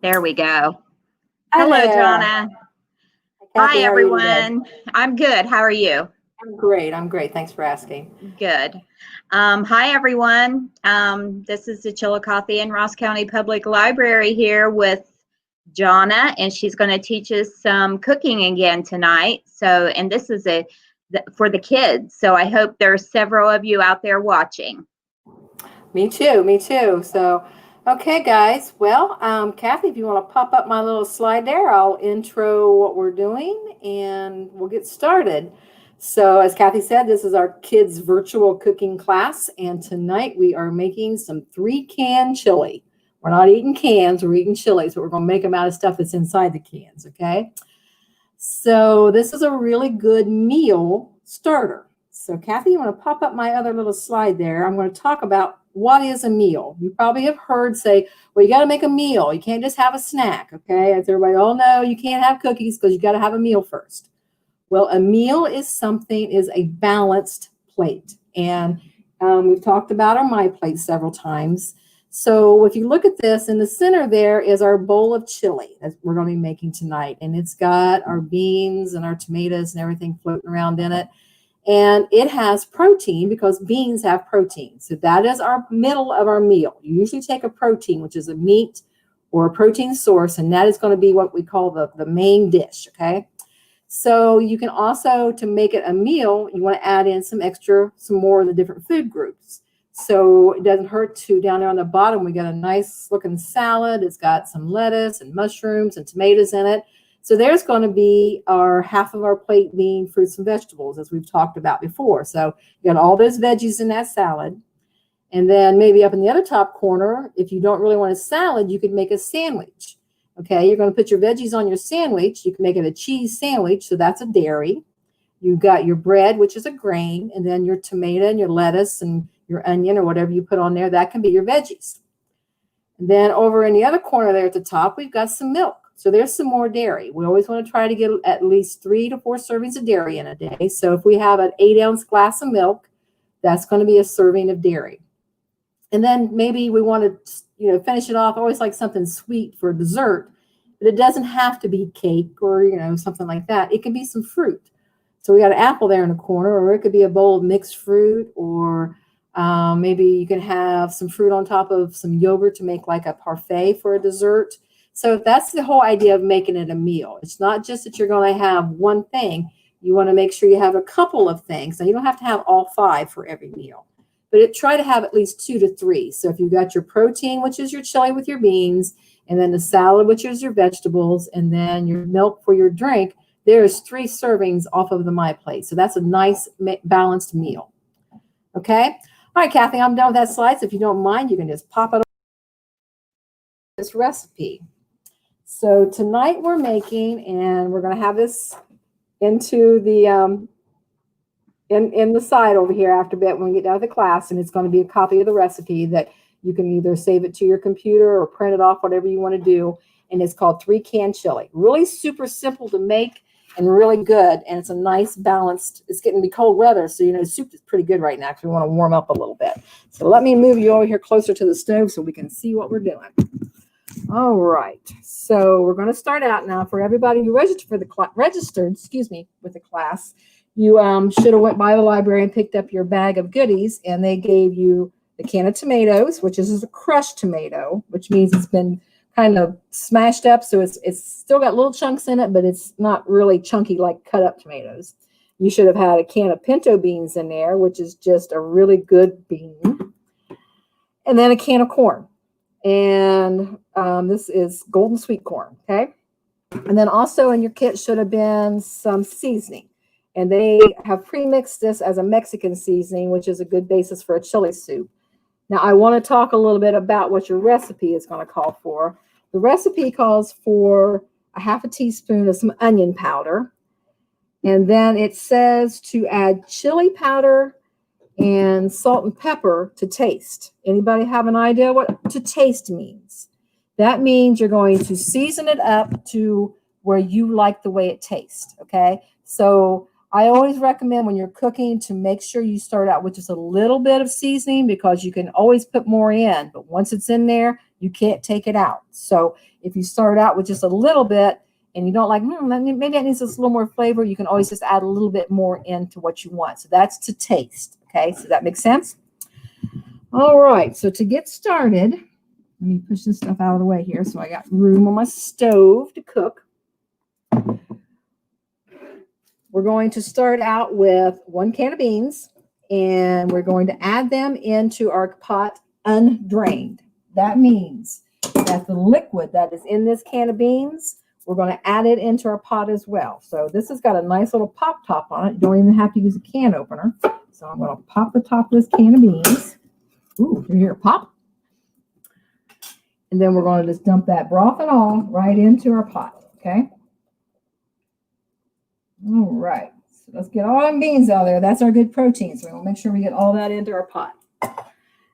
There we go. Hi Hello, there. Johnna. Hi, Kathy, how are you today? everyone. I'm good. How are you? I'm great. I'm great. Thanks for asking. Good. Hi, everyone. This is the Chillicothe and Ross County Public Library here with Johnna, and she's going to teach us some cooking again tonight. So, and this is for the kids. So I hope there's several of you out there watching. Me too. Me too. So, okay, guys. Well, Kathy, if you want to pop up my little slide there, I'll intro what we're doing and we'll get started. So, as Kathy said, this is our kids' virtual cooking class, and tonight we are making some 3-can chili. We're not eating cans, we're eating chilies, but we're going to make them out of stuff that's inside the cans, okay? So, this is a really good meal starter. So, Kathy, you want to pop up my other little slide there? I'm going to talk about what is a meal. You probably have heard say, well, you got to make a meal. You can't just have a snack, okay? As everybody all know, you can't have cookies because you got to have a meal first. Well, a meal is a balanced plate. And we've talked about our My Plate several times. So if you look at this, in the center there is our bowl of chili that we're going to be making tonight. And it's got our beans and our tomatoes and everything floating around in it. And it has protein because beans have protein. So that is our middle of our meal. You usually take a protein, which is a meat or a protein source, and that is going to be what we call the main dish, okay? So you can also, to make it a meal, you want to add in some more of the different food groups. So it doesn't hurt to, down there on the bottom, we got a nice looking salad. It's got some lettuce and mushrooms and tomatoes in it. So there's going to be half of our plate being fruits and vegetables, as we've talked about before. So you got all those veggies in that salad. And then maybe up in the other top corner, if you don't really want a salad, you could make a sandwich. Okay, you're going to put your veggies on your sandwich. You can make it a cheese sandwich, so that's a dairy. You've got your bread, which is a grain, and then your tomato and your lettuce and your onion or whatever you put on there, that can be your veggies. And then over in the other corner there at the top, we've got some milk. So there's some more dairy. We always want to try to get at least 3 to 4 servings of dairy in a day. So if we have an 8-ounce glass of milk, that's going to be a serving of dairy. And then maybe we want to, finish it off. I always like something sweet for dessert, but it doesn't have to be cake or, something like that. It can be some fruit. So we got an apple there in the corner, or it could be a bowl of mixed fruit, or maybe you can have some fruit on top of some yogurt to make like a parfait for a dessert. So that's the whole idea of making it a meal. It's not just that you're going to have one thing. You want to make sure you have a couple of things. Now, you don't have to have all 5 for every meal, but try to have at least 2 to 3. So if you've got your protein, which is your chili with your beans, and then the salad, which is your vegetables, and then your milk for your drink, there's 3 servings off of the My Plate. So that's a nice balanced meal. Okay? All right, Kathy, I'm done with that slide. So if you don't mind, you can just pop it on this recipe. So tonight we're making, and we're going to have this into the in the side over here after a bit when we get down to the class, and it's going to be a copy of the recipe that you can either save it to your computer or print it off, whatever you want to do. And it's called 3-can chili. Really super simple to make and really good. And it's a nice balanced, it's getting to be cold weather. So, soup is pretty good right now because we want to warm up a little bit. So let me move you over here closer to the stove so we can see what we're doing. All right. So we're going to start out now. For everybody who registered with the class, you should have went by the library and picked up your bag of goodies, and they gave you the can of tomatoes, which is a crushed tomato, which means it's been kind of smashed up. So it's still got little chunks in it, but it's not really chunky like cut up tomatoes. You should have had a can of pinto beans in there, which is just a really good bean. And then a can of corn. And this is golden sweet corn, okay? And then also in your kit should have been some seasoning. And they have pre-mixed this as a Mexican seasoning, which is a good basis for a chili soup. Now, I want to talk a little bit about what your recipe is going to call for. The recipe calls for a half a teaspoon of some onion powder. And then it says to add chili powder and salt and pepper to taste. Anybody have an idea what to taste means? That means you're going to season it up to where you like the way it tastes, okay? So I always recommend when you're cooking to make sure you start out with just a little bit of seasoning because you can always put more in. But once it's in there, you can't take it out. So if you start out with just a little bit and you don't like, maybe that needs just a little more flavor, you can always just add a little bit more into what you want. So that's to taste. Okay, so that makes sense? All right, so to get started, let me push this stuff out of the way here so I got room on my stove to cook. We're going to start out with 1 can of beans, and we're going to add them into our pot undrained. That means that the liquid that is in this can of beans, we're going to add it into our pot as well. So this has got a nice little pop top on it. You don't even have to use a can opener. So I'm going to pop the top of this can of beans. Ooh, you hear it pop? And then we're going to just dump that broth and all right into our pot, okay? All right, so let's get all them beans out of there. That's our good protein. So we'll make sure we get all that into our pot.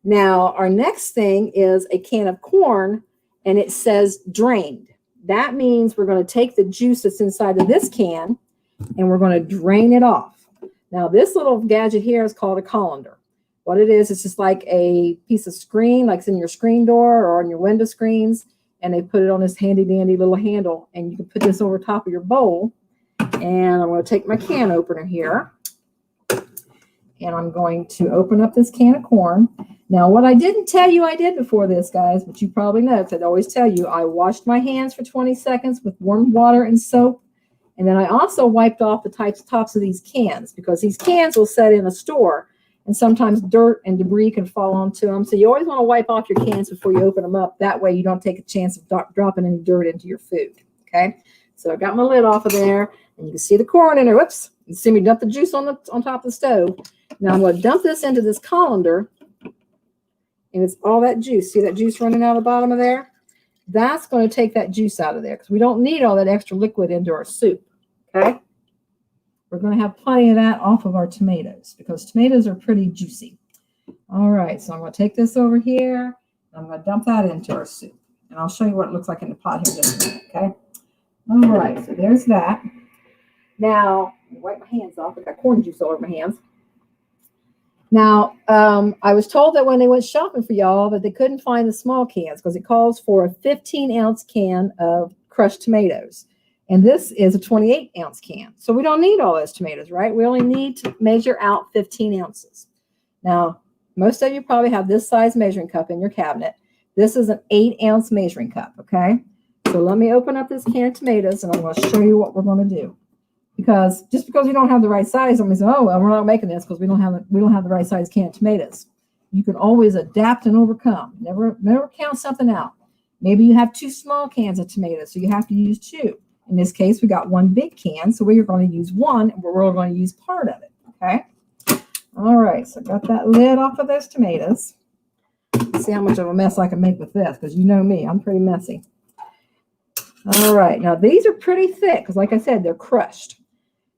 Now, our next thing is a can of corn, and it says drained. That means we're going to take the juice that's inside of this can, and we're going to drain it off. Now, this little gadget here is called a colander. What it is, it's just like a piece of screen, like it's in your screen door or on your window screens, and they put it on this handy-dandy little handle, and you can put this over top of your bowl. And I'm going to take my can opener here, and I'm going to open up this can of corn. Now, what I didn't tell you I did before this, guys, but you probably know, because I'd always tell you, I washed my hands for 20 seconds with warm water and soap. And then I also wiped off the tops of these cans, because these cans will set in a store, and sometimes dirt and debris can fall onto them. So you always want to wipe off your cans before you open them up. That way you don't take a chance of dropping any dirt into your food. Okay, so I got my lid off of there. And you can see the corn in there. Whoops. You see me dump the juice on top of the stove. Now I'm going to dump this into this colander. And it's all that juice. See that juice running out of the bottom of there? That's going to take that juice out of there, because we don't need all that extra liquid into our soup. Okay? We're going to have plenty of that off of our tomatoes, because tomatoes are pretty juicy. All right. So I'm going to take this over here. And I'm going to dump that into our soup. And I'll show you what it looks like in the pot here in just a minute. Okay? All right. So there's that. Now, wipe my hands off. I got corn juice all over my hands. Now, I was told that when they went shopping for y'all that they couldn't find the small cans, because it calls for a 15-ounce can of crushed tomatoes. And this is a 28-ounce can. So we don't need all those tomatoes, right? We only need to measure out 15 ounces. Now, most of you probably have this size measuring cup in your cabinet. This is an 8-ounce measuring cup, okay? So let me open up this can of tomatoes, and I'm going to show you what we're going to do. Because just because we don't have the right size, I'm going to say, oh, well, we're not making this because we don't have the right size can of tomatoes. You can always adapt and overcome. Never count something out. Maybe you have 2 small cans of tomatoes, so you have to use 2. In this case, we got 1 big can, so we're going to use 1, and we're going to use part of it. Okay. All right. So I got that lid off of those tomatoes. Let's see how much of a mess I can make with this, because you know me, I'm pretty messy. All right. Now these are pretty thick, because like I said, they're crushed.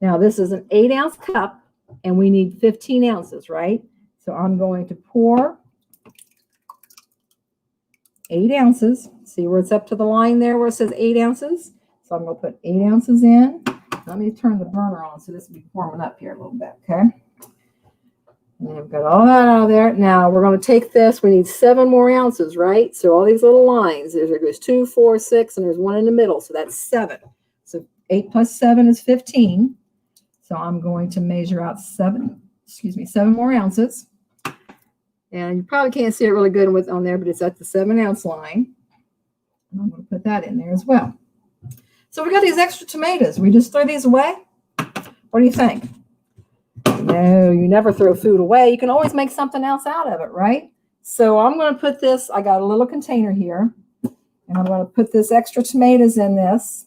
Now, this is an 8-ounce cup, and we need 15 ounces, right? So I'm going to pour 8 ounces. See where it's up to the line there where it says 8 ounces? So I'm going to put 8 ounces in. Let me turn the burner on so this will be warming up here a little bit, okay? And I've got all that out of there. Now, we're going to take this. We need 7 more ounces, right? So all these little lines, there's 2, 4, 6, and there's 1 in the middle. So that's 7. So 8 plus 7 is 15. So I'm going to measure out 7 more ounces. And you probably can't see it really good on there, but it's at the 7-ounce line. And I'm going to put that in there as well. So we got these extra tomatoes. We just throw these away? What do you think? No, you never throw food away. You can always make something else out of it, right? So I'm going to put this, I got a little container here, and I'm going to put this extra tomatoes in this,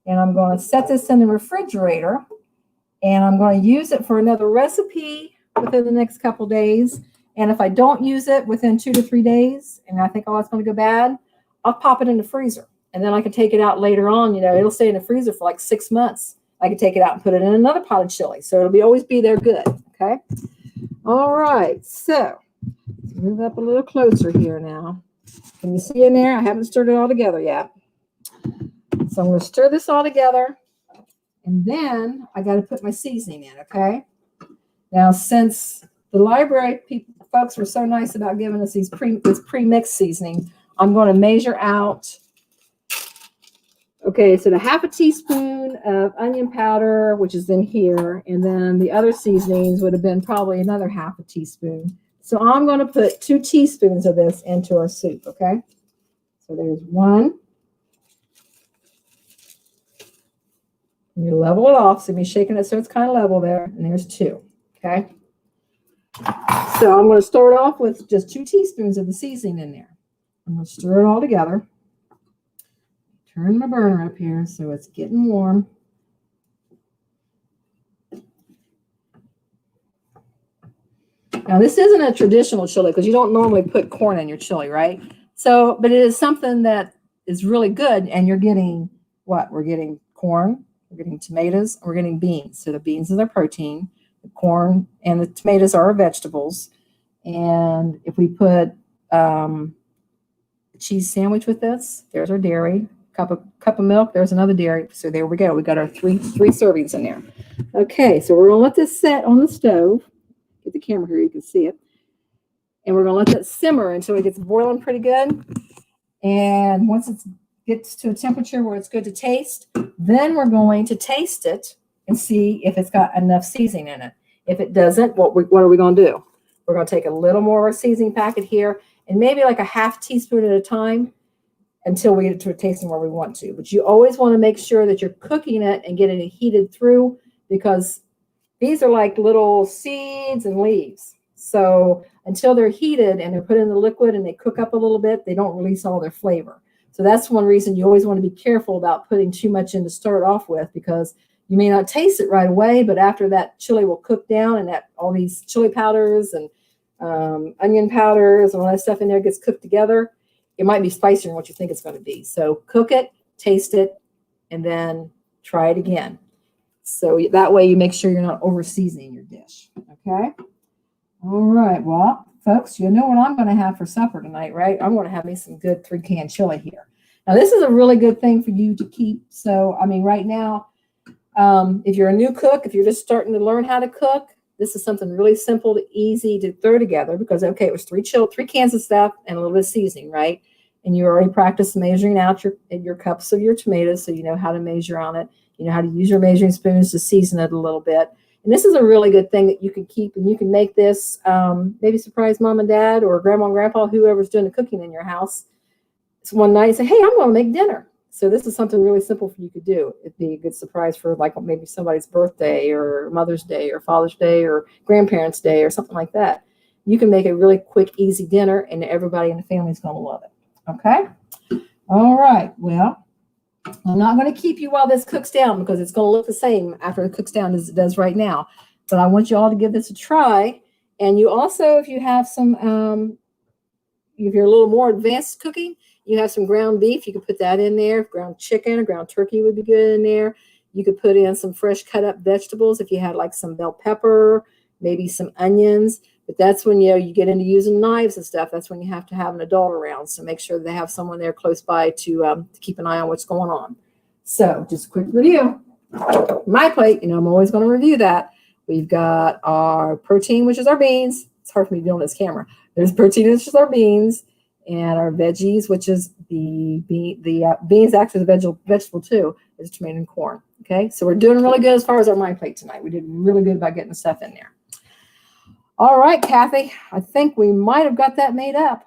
and I'm going to set this in the refrigerator. And I'm going to use it for another recipe within the next couple days. And if I don't use it within 2 to 3 days, and I think, oh, it's going to go bad, I'll pop it in the freezer. And then I can take it out later on. You know, it'll stay in the freezer for like 6 months. I can take it out and put it in another pot of chili. So it'll always be there good. Okay. All right. So let's move up a little closer here now. Can you see in there? I haven't stirred it all together yet. So I'm going to stir this all together. And then I got to put my seasoning in, okay? Now, since the library folks were so nice about giving us this pre-mixed seasoning, I'm going to measure out. Okay, so the half a teaspoon of onion powder, which is in here, and then the other seasonings would have been probably another half a teaspoon. So I'm going to put 2 teaspoons of this into our soup, okay? So there's 1. And you level it off, so you're shaking it so it's kind of level there, and there's 2, okay? So I'm going to start off with just 2 teaspoons of the seasoning in there. I'm going to stir it all together. Turn my burner up here so it's getting warm. Now, this isn't a traditional chili because you don't normally put corn in your chili, right? So, but it is something that is really good, and you're getting what? We're getting corn, we're getting tomatoes, and we're getting beans. So the beans is our protein, the corn and the tomatoes are our vegetables. And if we put a cheese sandwich with this, there's our dairy. Cup of milk, there's another dairy. So there we go. We got our three servings in there. Okay, so we're gonna let this set on the stove. Get the camera here, you can see it. And we're gonna let that simmer until it gets boiling pretty good. And once it gets to a temperature where it's good to taste, then we're going to taste it and see if it's got enough seasoning in it. If it doesn't, what are we gonna do? We're gonna take a little more of our seasoning packet here and maybe like a half teaspoon at a time, until we get it to a tasting where we want to. But you always want to make sure that you're cooking it and getting it heated through, because these are like little seeds and leaves. So until they're heated and they're put in the liquid and they cook up a little bit, they don't release all their flavor. So that's one reason you always want to be careful about putting too much in to start off with, because you may not taste it right away, but after that chili will cook down and that all these chili powders and onion powders and all that stuff in there gets cooked together, it might be spicier than what you think it's going to be. So cook it, taste it, and then try it again. So that way you make sure you're not over seasoning your dish. Okay. All right. Well, folks, you know what I'm going to have for supper tonight, right? I'm going to have me some good 3-can chili here. Now, this is a really good thing for you to keep. So, I mean, right now, if you're a new cook, if you're just starting to learn how to cook, this is something really simple, easy to throw together, because, okay, it was 3 cans of stuff and a little bit of seasoning, right? And you already practiced measuring out your cups of your tomatoes, so you know how to measure on it. You know how to use your measuring spoons to season it a little bit. And this is a really good thing that you can keep, and you can make this, maybe surprise mom and dad or grandma and grandpa, whoever's doing the cooking in your house. It's one night and say, hey, I'm going to make dinner. So this is something really simple for you to do. It'd be a good surprise for like maybe somebody's birthday or Mother's Day or Father's Day or Grandparents' Day or something like that. You can make a really quick, easy dinner, and everybody in the family is going to love it. Okay? All right. Well, I'm not going to keep you while this cooks down, because it's going to look the same after it cooks down as it does right now. But I want you all to give this a try. And you also, if you have some, if you're a little more advanced cooking, you have some ground beef, you could put that in there. Ground chicken or ground turkey would be good in there. You could put in some fresh cut up vegetables if you had like some bell pepper, maybe some onions. But that's when you get into using knives and stuff. That's when you have to have an adult around. So make sure they have someone there close by to keep an eye on what's going on. So just a quick review. My plate, I'm always going to review that. We've got our protein, which is our beans. It's hard for me to do on this camera. There's protein, which is our beans, and our veggies, which is the beans, actually the vegetable too, is tomato and corn. Okay, so we're doing really good as far as our my plate tonight. We did really good about getting the stuff in there. All right, Kathy, I think we might have got that made up.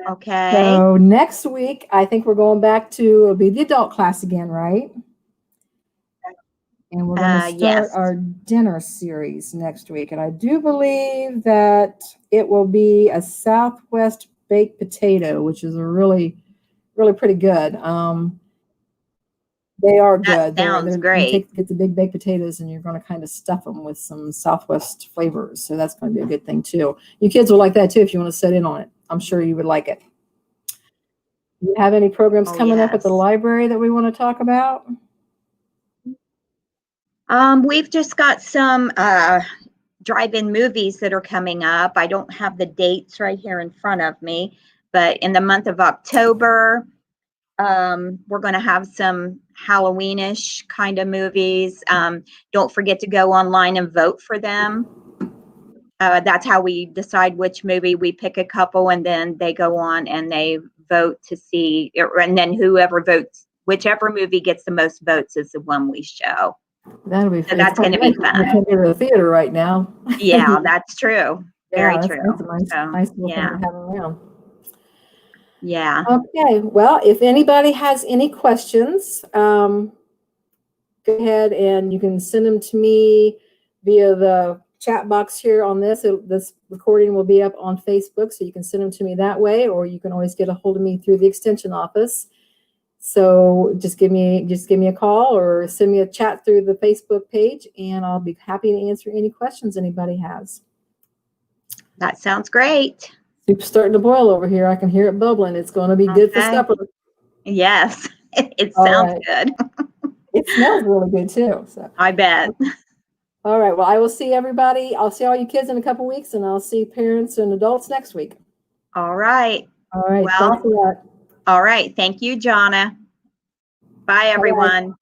Okay. So next week, I think we're going back to, it'll be the adult class again, right? And we're going to start Yes. our dinner series next week. And I do believe that it will be a Southwest baked potato, which is a really, really pretty good. They are good. That sounds great. Get the big baked potatoes, and you're going to kind of stuff them with some Southwest flavors. So that's going to be a good thing too. You kids will like that too if you want to sit in on it. I'm sure you would like it. Do you have any programs coming up at the library that we want to talk about? We've just got some drive-in movies that are coming up. I don't have the dates right here in front of me, but in the month of October, we're going to have some Halloweenish kind of movies. Don't forget to go online and vote for them. That's how we decide which movie. We pick a couple, and then they go on and they vote to see, and then whoever votes, whichever movie gets the most votes is the one we show. That'll be So fun. that's going to be I fun. can't go to the theater right now. Yeah, that's true. Very Yeah, true. that's a nice little thing to have around. Yeah. Okay. Well, if anybody has any questions, go ahead and you can send them to me via the chat box here on this. This recording will be up on Facebook, so you can send them to me that way, or you can always get a hold of me through the extension office. So just give me a call or send me a chat through the Facebook page, and I'll be happy to answer any questions anybody has. That sounds great. Soup's starting to boil over here. I can hear it bubbling. It's going to be good for supper. Yes, it sounds good. It smells really good too. So I bet. All right. Well, I will see everybody. I'll see all you kids in a couple weeks, and I'll see parents and adults next week. All right. All right. Well, thanks a lot. All right. Thank you, Johnna. Bye, everyone.